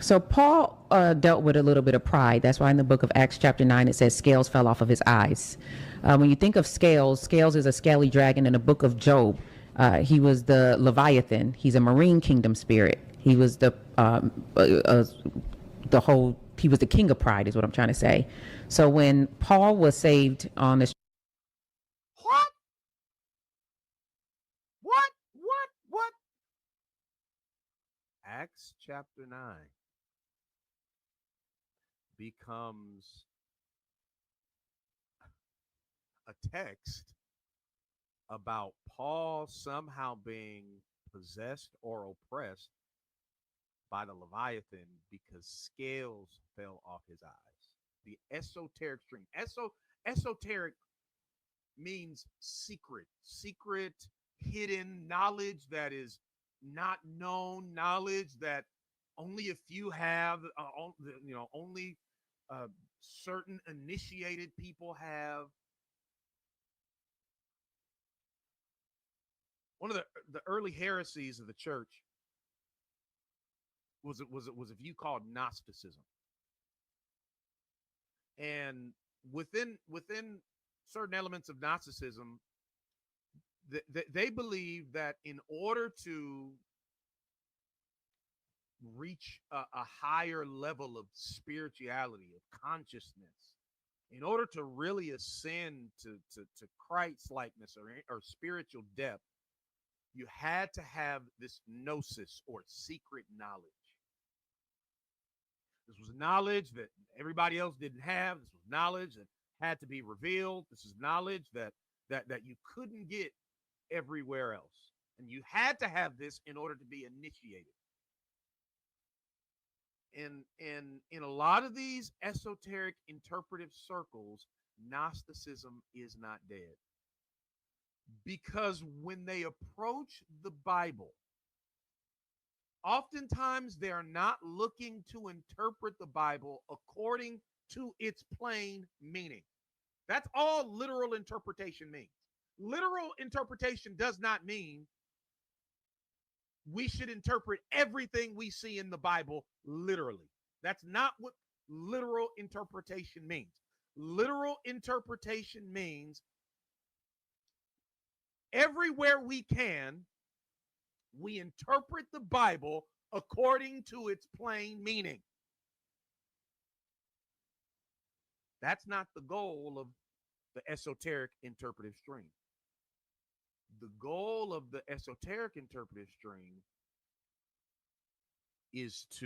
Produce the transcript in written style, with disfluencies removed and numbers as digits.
So Paul dealt with a little bit of pride. That's why in the book of Acts chapter 9, it says scales fell off of his eyes. When you think of scales, scales is a scaly dragon. In the book of Job, he was the Leviathan. He's a marine kingdom spirit. He was he was the king of pride is what I'm trying to say. So when Paul was saved on this, What? What? What? What? Acts chapter 9 becomes a text about Paul somehow being possessed or oppressed by the Leviathan because scales fell off his eyes. The esoteric stream. Esoteric means secret, secret, hidden knowledge that is not known, knowledge that only a few have, only uh, certain initiated people have. One of the early heresies of the church was a view called Gnosticism, and within certain elements of Gnosticism, they believe that in order to reach a higher level of spirituality, of consciousness, in order to really ascend to Christ likeness or spiritual depth, you had to have this gnosis or secret knowledge. This was knowledge that everybody else didn't have. This was knowledge that had to be revealed. This is knowledge that you couldn't get everywhere else. And you had to have this in order to be initiated. And in a lot of these esoteric interpretive circles, Gnosticism is not dead. Because when they approach the Bible, oftentimes they're not looking to interpret the Bible according to its plain meaning. That's all literal interpretation means. Literal interpretation does not mean we should interpret everything we see in the Bible literally. That's not what literal interpretation means. Literal interpretation means everywhere we can, we interpret the Bible according to its plain meaning. That's not the goal of the esoteric interpretive stream. The goal of the esoteric interpretive stream is to